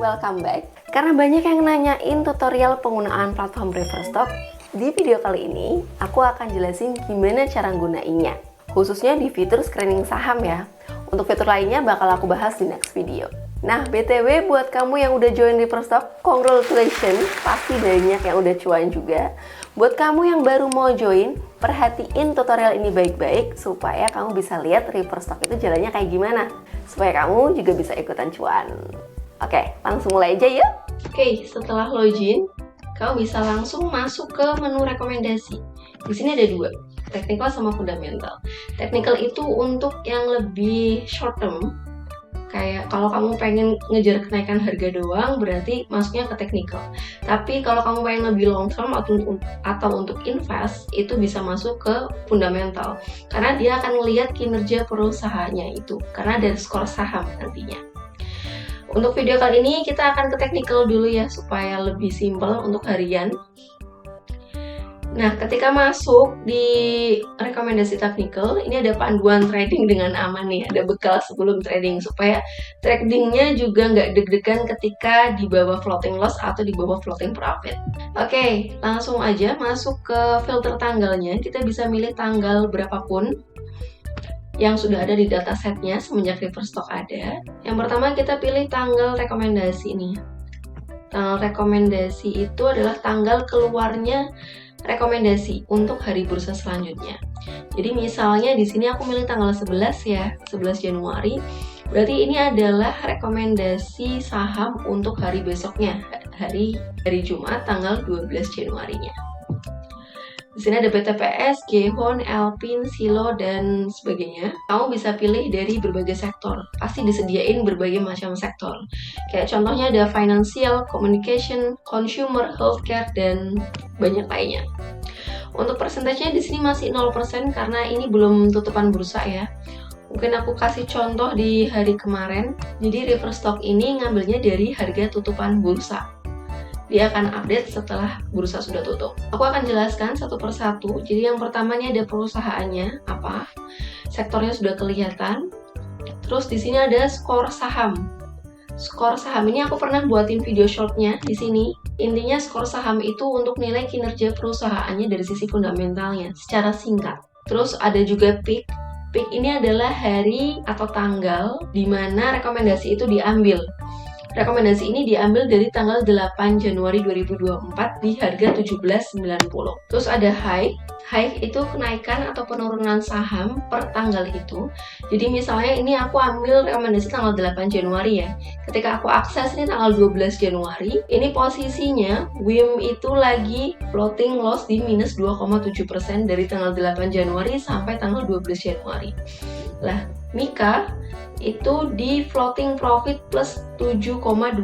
welcome back. Karena banyak yang nanyain tutorial penggunaan platform reverse stock, di video kali ini aku akan jelasin gimana cara gunainnya, khususnya di fitur screening saham ya. Untuk fitur lainnya bakal aku bahas di next video. Nah, BTW buat kamu yang udah join reverse stock, congratulations, pasti banyak yang udah cuan juga. Buat kamu yang baru mau join, perhatiin tutorial ini baik-baik supaya kamu bisa lihat reverse stock itu jalannya kayak gimana, supaya kamu juga bisa ikutan cuan. Oke, langsung mulai aja yuk. Oke, setelah login, kamu bisa langsung masuk ke menu rekomendasi. Di sini ada dua, technical sama fundamental. Technical itu untuk yang lebih short term. Kayak kalau kamu pengen ngejar kenaikan harga doang, berarti masuknya ke technical. Tapi kalau kamu pengen lebih long term atau untuk invest, itu bisa masuk ke fundamental. Karena dia akan melihat kinerja perusahaannya itu. Karena ada skor saham nantinya. Untuk video kali ini kita akan ke technical dulu ya, supaya lebih simple untuk harian. Nah, ketika masuk di rekomendasi technical, ini ada panduan trading dengan aman nih, ada bekal sebelum trading, supaya tradingnya juga nggak deg-degan ketika di bawah floating loss atau di bawah floating profit. Oke, langsung aja masuk ke filter tanggalnya, kita bisa milih tanggal berapapun yang sudah ada di datasetnya semenjak reverse stock ada. Yang pertama kita pilih tanggal rekomendasi nih. Tanggal rekomendasi itu adalah tanggal keluarnya rekomendasi untuk hari bursa selanjutnya. Jadi misalnya di sini aku milih tanggal 11 ya, 11 Januari. Berarti ini adalah rekomendasi saham untuk hari besoknya, hari Jumat tanggal 12 Januarinya. Di sini ada BTPS, Gehon, Elpin, Silo, dan sebagainya. Kamu bisa pilih dari berbagai sektor. Pasti disediain berbagai macam sektor. Kayak contohnya ada financial, communication, consumer, healthcare, dan banyak lainnya. Untuk persentasenya di sini masih 0% karena ini belum tutupan bursa ya. Mungkin aku kasih contoh di hari kemarin. Jadi reverse stock ini ngambilnya dari harga tutupan bursa. Dia akan update setelah bursa sudah tutup. Aku akan jelaskan satu persatu. Jadi yang pertamanya ada perusahaannya apa, sektornya sudah kelihatan. Terus di sini ada skor saham. Skor saham ini aku pernah buatin video shortnya di sini. Intinya skor saham itu untuk nilai kinerja perusahaannya dari sisi fundamentalnya secara singkat. Terus ada juga peak. Peak ini adalah hari atau tanggal di mana rekomendasi itu diambil. Rekomendasi ini diambil dari tanggal 8 Januari 2024 di harga 17.90. Terus ada high. High itu kenaikan atau penurunan saham per tanggal itu. Jadi misalnya ini aku ambil rekomendasi tanggal 8 Januari ya. Ketika aku akses ini tanggal 12 Januari, ini posisinya WIM itu lagi floating loss di minus 2,7% dari tanggal 8 Januari sampai tanggal 12 Januari. Lah, Mika itu di floating profit plus 7,28%.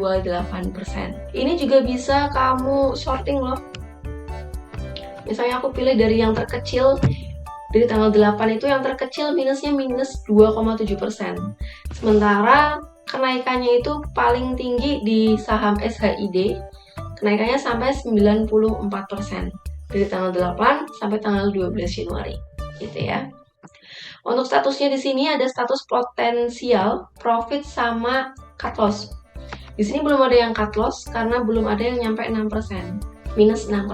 Ini juga bisa kamu shorting loh. Misalnya aku pilih dari yang terkecil, dari tanggal 8 itu yang terkecil minusnya minus 2,7%. Sementara kenaikannya itu paling tinggi di saham SHID, kenaikannya sampai 94%. Dari tanggal 8 sampai tanggal 12 Januari. Gitu ya. Untuk statusnya di sini ada status potensial, profit sama cut loss. Di sini belum ada yang cut loss karena belum ada yang nyampe 6%, minus 6%.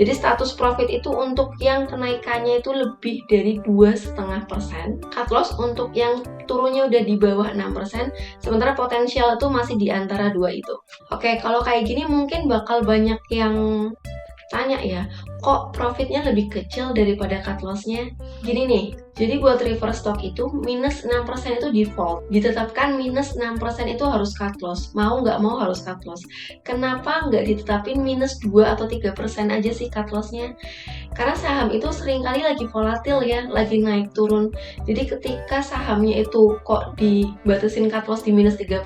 Jadi status profit itu untuk yang kenaikannya itu lebih dari 2,5%. Cut loss untuk yang turunnya udah di bawah 6%, sementara potensial itu masih di antara dua itu. Oke, kalau kayak gini mungkin bakal banyak yang tanya ya, kok profitnya lebih kecil daripada cut loss-nya? Gini nih, jadi buat reverse stock itu minus 6% itu default. Ditetapkan minus 6% itu harus cut loss. Mau nggak mau harus cut loss. Kenapa nggak ditetapin minus 2 atau 3% aja sih cut loss-nya? Karena saham itu seringkali lagi volatil ya, lagi naik turun. Jadi ketika sahamnya itu kok dibatasin cut loss di minus 3%,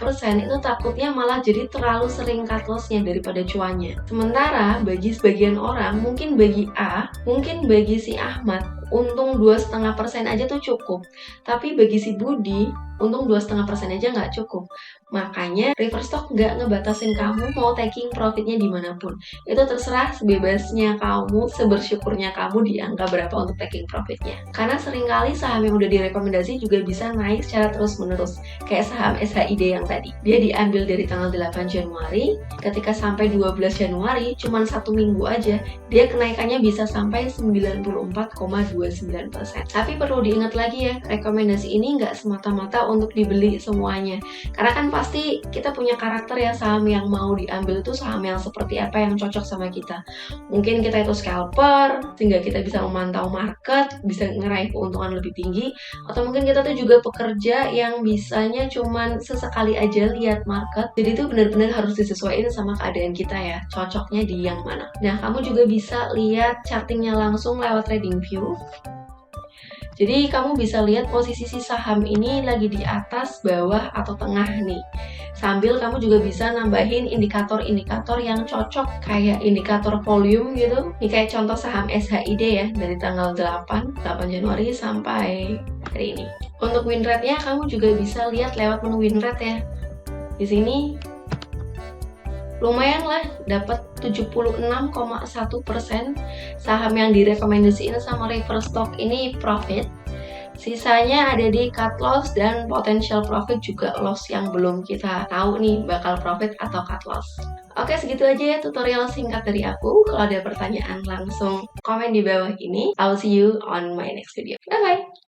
itu takutnya malah jadi terlalu sering cut loss-nya daripada cuannya. Sementara bagi sebagian orang, mungkin bagi A, mungkin bagi si Ahmad, untung 2,5% aja tuh cukup. Tapi bagi si Budi, untung 2,5% aja nggak cukup. Makanya reverse stock nggak ngebatasin kamu mau taking profitnya dimanapun. Itu terserah sebebasnya kamu, sebersyukurnya kamu di angka berapa untuk taking profitnya. Karena seringkali saham yang udah direkomendasi juga bisa naik secara terus-menerus. Kayak saham SHID yang tadi. Dia diambil dari tanggal 8 Januari, ketika sampai 12 Januari, cuman 1 minggu aja, dia kenaikannya bisa sampai 94,29%. Tapi perlu diingat lagi ya, rekomendasi ini nggak semata-mata untuk dibeli semuanya. Karena kan pasti kita punya karakter ya, saham yang mau diambil itu saham yang seperti apa yang cocok sama kita. Mungkin kita itu scalper, sehingga kita bisa memantau market, bisa ngeraih keuntungan lebih tinggi. Atau mungkin kita tuh juga pekerja yang bisanya cuman sesekali aja lihat market. Jadi itu benar-benar harus disesuaikan sama keadaan kita ya, cocoknya di yang mana. Nah, kamu juga bisa lihat chartingnya langsung lewat TradingView. Jadi kamu bisa lihat posisi si saham ini lagi di atas, bawah, atau tengah nih. Sambil kamu juga bisa nambahin indikator-indikator yang cocok kayak indikator volume gitu. Ini kayak contoh saham SHID ya, dari tanggal 8 Januari sampai hari ini. Untuk win rate-nya kamu juga bisa lihat lewat menu win rate ya. Di sini lumayan lah, dapat 76,1%. Saham yang direkomendasiin sama reverse stock ini profit. Sisanya ada di cut loss dan potential profit juga loss yang belum kita tahu nih bakal profit atau cut loss. Oke, segitu aja ya tutorial singkat dari aku. Kalau ada pertanyaan langsung komen di bawah ini. I'll see you on my next video. Bye bye.